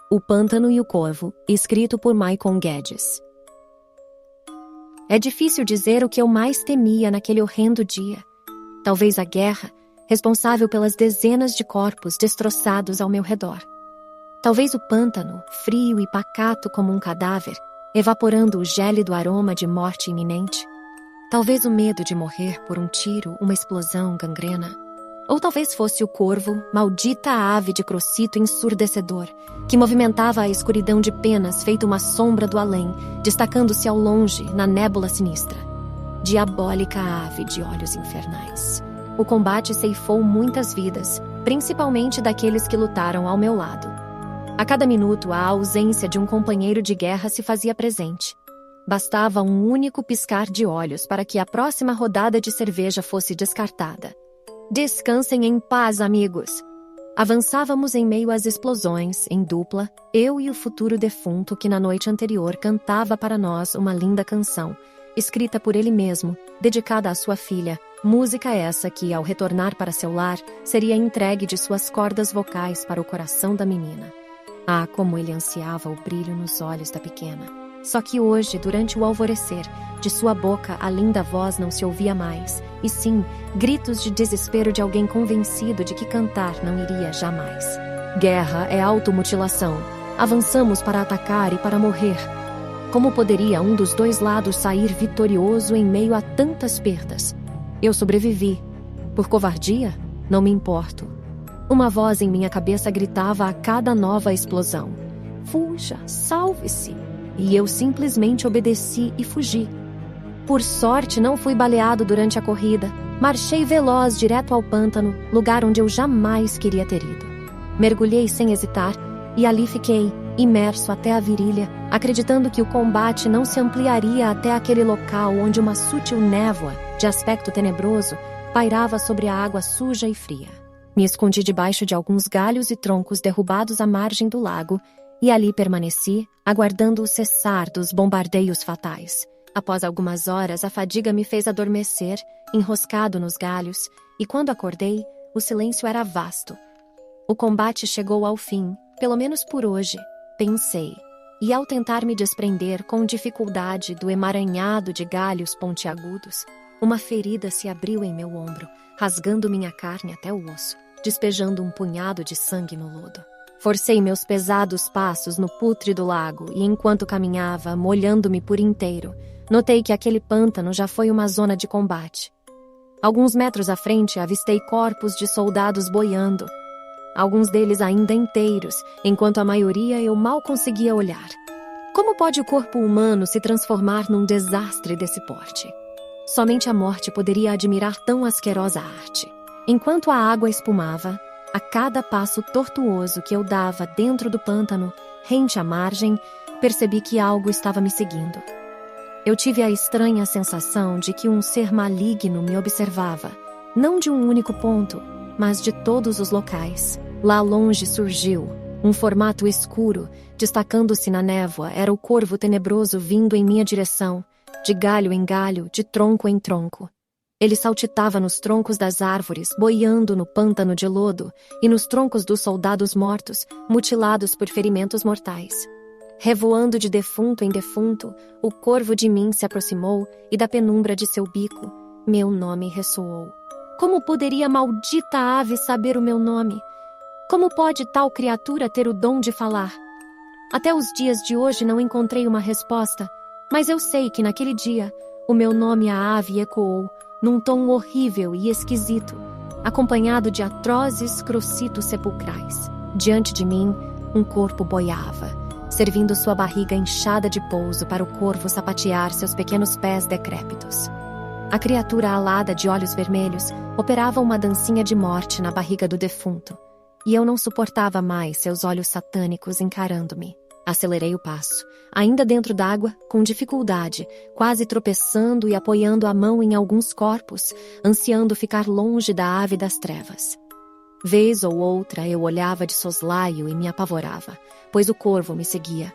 O Pântano e o Corvo, escrito por Maicon Guedes. É difícil dizer o que eu mais temia naquele horrendo dia. Talvez a guerra, responsável pelas dezenas de corpos destroçados ao meu redor. Talvez o pântano, frio e pacato como um cadáver, evaporando o gélido aroma de morte iminente. Talvez o medo de morrer por um tiro, uma explosão, gangrena. Ou talvez fosse o corvo, maldita ave de crocito ensurdecedor, que movimentava a escuridão de penas feito uma sombra do além, destacando-se ao longe, na nébula sinistra. Diabólica ave de olhos infernais. O combate ceifou muitas vidas, principalmente daqueles que lutaram ao meu lado. A cada minuto, a ausência de um companheiro de guerra se fazia presente. Bastava um único piscar de olhos para que a próxima rodada de cerveja fosse descartada. Descansem em paz, amigos! Avançávamos em meio às explosões, em dupla, eu e o futuro defunto que na noite anterior cantava para nós uma linda canção, escrita por ele mesmo, dedicada à sua filha, música essa que, ao retornar para seu lar, seria entregue de suas cordas vocais para o coração da menina. Ah, como ele ansiava o brilho nos olhos da pequena. Só que hoje, durante o alvorecer, de sua boca a linda voz não se ouvia mais, e sim, gritos de desespero de alguém convencido de que cantar não iria jamais. Guerra é automutilação. Avançamos para atacar e para morrer. Como poderia um dos dois lados sair vitorioso em meio a tantas perdas? Eu sobrevivi. Por covardia? Não me importo. Uma voz em minha cabeça gritava a cada nova explosão. Fuja, salve-se! E eu simplesmente obedeci e fugi. Por sorte, não fui baleado durante a corrida. Marchei veloz direto ao pântano, lugar onde eu jamais queria ter ido. Mergulhei sem hesitar e ali fiquei, imerso até a virilha, acreditando que o combate não se ampliaria até aquele local onde uma sutil névoa, de aspecto tenebroso, pairava sobre a água suja e fria. Me escondi debaixo de alguns galhos e troncos derrubados à margem do lago e ali permaneci, aguardando o cessar dos bombardeios fatais. Após algumas horas, a fadiga me fez adormecer, enroscado nos galhos, e quando acordei, o silêncio era vasto. O combate chegou ao fim, pelo menos por hoje, pensei, e ao tentar me desprender com dificuldade do emaranhado de galhos pontiagudos, uma ferida se abriu em meu ombro, rasgando minha carne até o osso, despejando um punhado de sangue no lodo. Forcei meus pesados passos no pútrido lago e, enquanto caminhava, molhando-me por inteiro, notei que aquele pântano já foi uma zona de combate. Alguns metros à frente, avistei corpos de soldados boiando, alguns deles ainda inteiros, enquanto a maioria eu mal conseguia olhar. Como pode o corpo humano se transformar num desastre desse porte? Somente a morte poderia admirar tão asquerosa arte. Enquanto a água espumava, a cada passo tortuoso que eu dava dentro do pântano, rente à margem, percebi que algo estava me seguindo. Eu tive a estranha sensação de que um ser maligno me observava, não de um único ponto, mas de todos os locais. Lá longe surgiu, um formato escuro, destacando-se na névoa, era o corvo tenebroso vindo em minha direção, de galho em galho, de tronco em tronco. Ele saltitava nos troncos das árvores, boiando no pântano de lodo e nos troncos dos soldados mortos, mutilados por ferimentos mortais. Revoando de defunto em defunto, o corvo de mim se aproximou e da penumbra de seu bico, meu nome ressoou. Como poderia a maldita ave saber o meu nome? Como pode tal criatura ter o dom de falar? Até os dias de hoje não encontrei uma resposta, mas eu sei que naquele dia o meu nome a ave ecoou, num tom horrível e esquisito, acompanhado de atrozes crocitos sepulcrais. Diante de mim, um corpo boiava, servindo sua barriga inchada de pouso para o corvo sapatear seus pequenos pés decrépitos. A criatura alada de olhos vermelhos operava uma dancinha de morte na barriga do defunto, e eu não suportava mais seus olhos satânicos encarando-me. Acelerei o passo, ainda dentro d'água, com dificuldade, quase tropeçando e apoiando a mão em alguns corpos, ansiando ficar longe da ave das trevas. Vez ou outra eu olhava de soslaio e me apavorava, pois o corvo me seguia.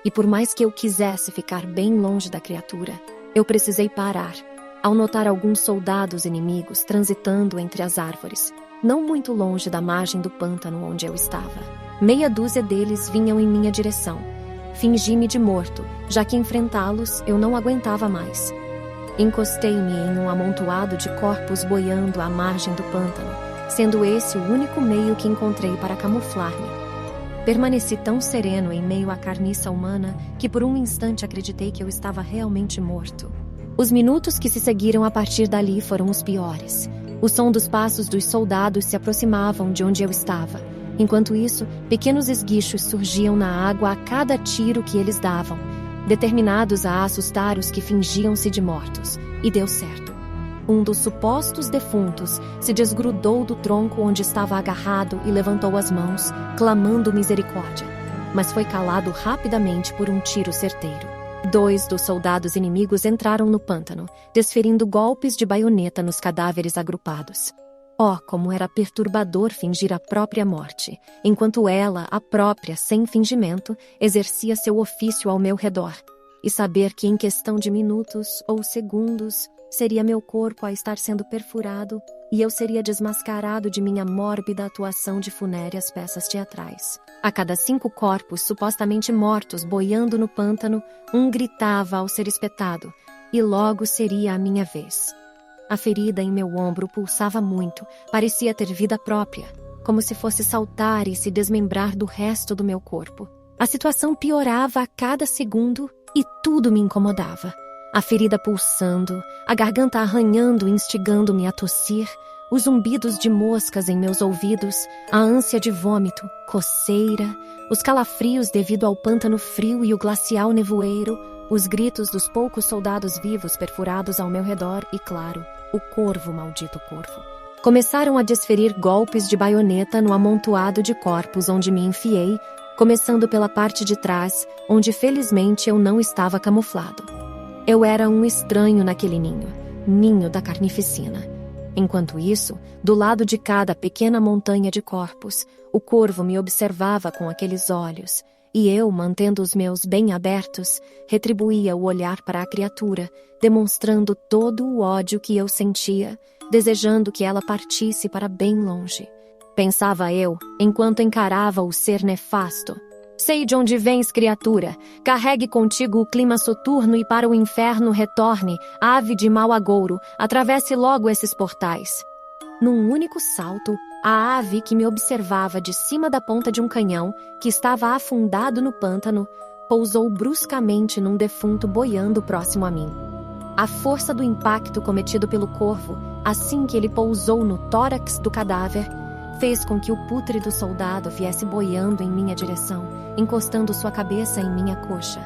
E por mais que eu quisesse ficar bem longe da criatura, eu precisei parar, ao notar alguns soldados inimigos transitando entre as árvores. não muito longe da margem do pântano onde eu estava. Meia dúzia deles vinham em minha direção. Fingi-me de morto, já que enfrentá-los eu não aguentava mais. Encostei-me em um amontoado de corpos boiando à margem do pântano, sendo esse o único meio que encontrei para camuflar-me. Permaneci tão sereno em meio à carniça humana que por um instante acreditei que eu estava realmente morto. Os minutos que se seguiram a partir dali foram os piores. O som dos passos dos soldados se aproximavam de onde eu estava. Enquanto isso, pequenos esguichos surgiam na água a cada tiro que eles davam, determinados a assustar os que fingiam-se de mortos. E deu certo. Um dos supostos defuntos se desgrudou do tronco onde estava agarrado e levantou as mãos, clamando misericórdia, mas foi calado rapidamente por um tiro certeiro. 2 dos soldados inimigos entraram no pântano, desferindo golpes de baioneta nos cadáveres agrupados. Oh, como era perturbador fingir a própria morte, enquanto ela, a própria, sem fingimento, exercia seu ofício ao meu redor, e saber que em questão de minutos ou segundos seria meu corpo a estar sendo perfurado e eu seria desmascarado de minha mórbida atuação de funéreas peças teatrais. A cada 5 corpos supostamente mortos boiando no pântano, um gritava ao ser espetado, e logo seria a minha vez. A ferida em meu ombro pulsava muito, parecia ter vida própria, como se fosse saltar e se desmembrar do resto do meu corpo. A situação piorava a cada segundo e tudo me incomodava. A ferida pulsando, a garganta arranhando e instigando-me a tossir, os zumbidos de moscas em meus ouvidos, a ânsia de vômito, coceira, os calafrios devido ao pântano frio e o glacial nevoeiro, os gritos dos poucos soldados vivos perfurados ao meu redor e, claro, o corvo, maldito corvo. Começaram a desferir golpes de baioneta no amontoado de corpos onde me enfiei, começando pela parte de trás, onde felizmente eu não estava camuflado. Eu era um estranho naquele ninho da carnificina. Enquanto isso, do lado de cada pequena montanha de corpos, o corvo me observava com aqueles olhos, e eu, mantendo os meus bem abertos, retribuía o olhar para a criatura, demonstrando todo o ódio que eu sentia, desejando que ela partisse para bem longe. Pensava eu, enquanto encarava o ser nefasto. Sei de onde vens, criatura. Carregue contigo o clima soturno e para o inferno retorne, ave de mau agouro, atravesse logo esses portais. Num único salto, a ave que me observava de cima da ponta de um canhão, que estava afundado no pântano, pousou bruscamente num defunto boiando próximo a mim. A força do impacto cometido pelo corvo, assim que ele pousou no tórax do cadáver, fez com que o pútrido soldado viesse boiando em minha direção, encostando sua cabeça em minha coxa.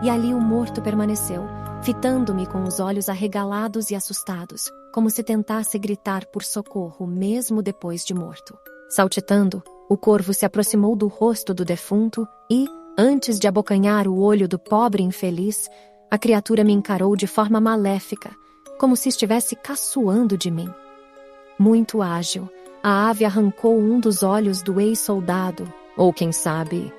E ali o morto permaneceu, fitando-me com os olhos arregalados e assustados, como se tentasse gritar por socorro mesmo depois de morto. Saltitando, o corvo se aproximou do rosto do defunto e, antes de abocanhar o olho do pobre infeliz, a criatura me encarou de forma maléfica, como se estivesse caçoando de mim. Muito ágil, a ave arrancou um dos olhos do ex-soldado, ou quem sabe,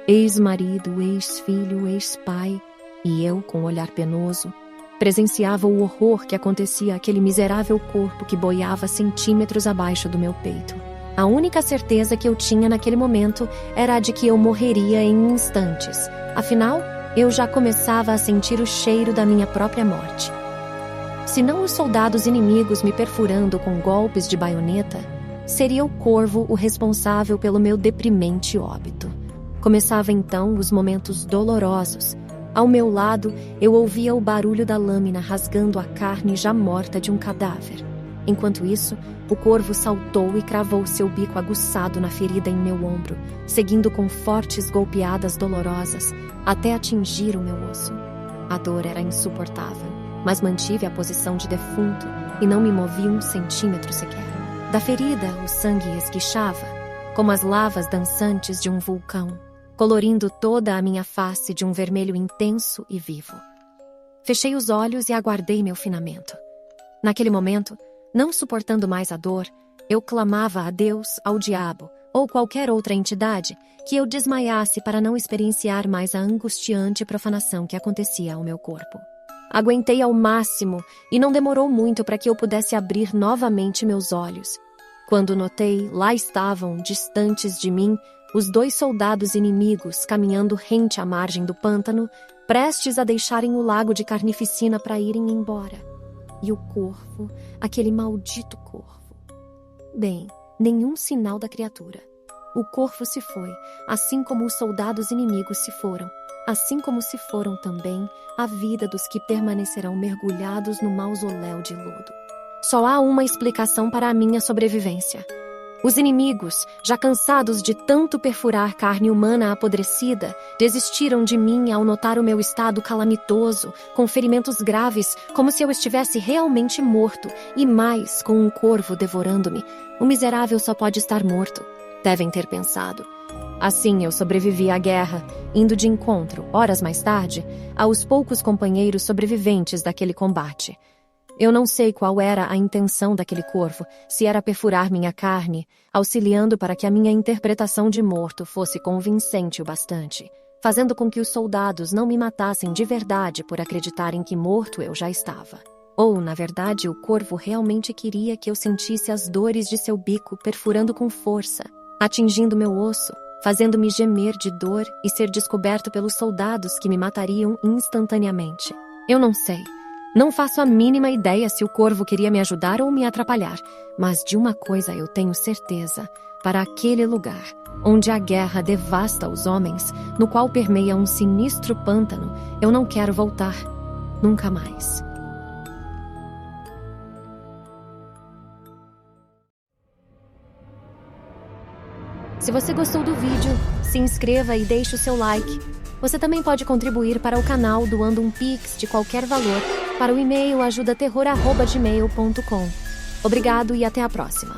ex-marido, ex-filho, ex-pai, e eu, com um olhar penoso, presenciava o horror que acontecia àquele miserável corpo que boiava centímetros abaixo do meu peito. A única certeza que eu tinha naquele momento era a de que eu morreria em instantes. Afinal, eu já começava a sentir o cheiro da minha própria morte. Se não os soldados inimigos me perfurando com golpes de baioneta, seria o corvo o responsável pelo meu deprimente óbito. Começava então os momentos dolorosos. Ao meu lado, eu ouvia o barulho da lâmina rasgando a carne já morta de um cadáver. Enquanto isso, o corvo saltou e cravou seu bico aguçado na ferida em meu ombro, seguindo com fortes golpeadas dolorosas, até atingir o meu osso. A dor era insuportável, mas mantive a posição de defunto e não me movi 1 centímetro sequer. Da ferida, o sangue esguichava, como as lavas dançantes de um vulcão, colorindo toda a minha face de um vermelho intenso e vivo. Fechei os olhos e aguardei meu finamento. Naquele momento, não suportando mais a dor, eu clamava a Deus, ao diabo, ou qualquer outra entidade, que eu desmaiasse para não experienciar mais a angustiante profanação que acontecia ao meu corpo. Aguentei ao máximo e não demorou muito para que eu pudesse abrir novamente meus olhos. Quando notei, lá estavam, distantes de mim, os 2 soldados inimigos caminhando rente à margem do pântano, prestes a deixarem o lago de carnificina para irem embora. E o corvo, aquele maldito corvo. Bem, nenhum sinal da criatura. O corvo se foi, assim como os soldados inimigos se foram, assim como se foram também a vida dos que permanecerão mergulhados no mausoléu de lodo. Só há uma explicação para a minha sobrevivência. Os inimigos, já cansados de tanto perfurar carne humana apodrecida, desistiram de mim ao notar o meu estado calamitoso, com ferimentos graves, como se eu estivesse realmente morto, e mais, com um corvo devorando-me. O miserável só pode estar morto, devem ter pensado. Assim eu sobrevivi à guerra, indo de encontro, horas mais tarde, aos poucos companheiros sobreviventes daquele combate. Eu não sei qual era a intenção daquele corvo, se era perfurar minha carne, auxiliando para que a minha interpretação de morto fosse convincente o bastante, fazendo com que os soldados não me matassem de verdade por acreditarem que morto eu já estava. Ou, na verdade, o corvo realmente queria que eu sentisse as dores de seu bico perfurando com força, atingindo meu osso, fazendo-me gemer de dor e ser descoberto pelos soldados que me matariam instantaneamente. Eu não sei. Não faço a mínima ideia se o corvo queria me ajudar ou me atrapalhar, mas de uma coisa eu tenho certeza: para aquele lugar, onde a guerra devasta os homens, no qual permeia um sinistro pântano, eu não quero voltar. Nunca mais. Se você gostou do vídeo, se inscreva e deixe o seu like. Você também pode contribuir para o canal doando um Pix de qualquer valor para o e-mail ajudaterror@gmail.com. Obrigado e até a próxima.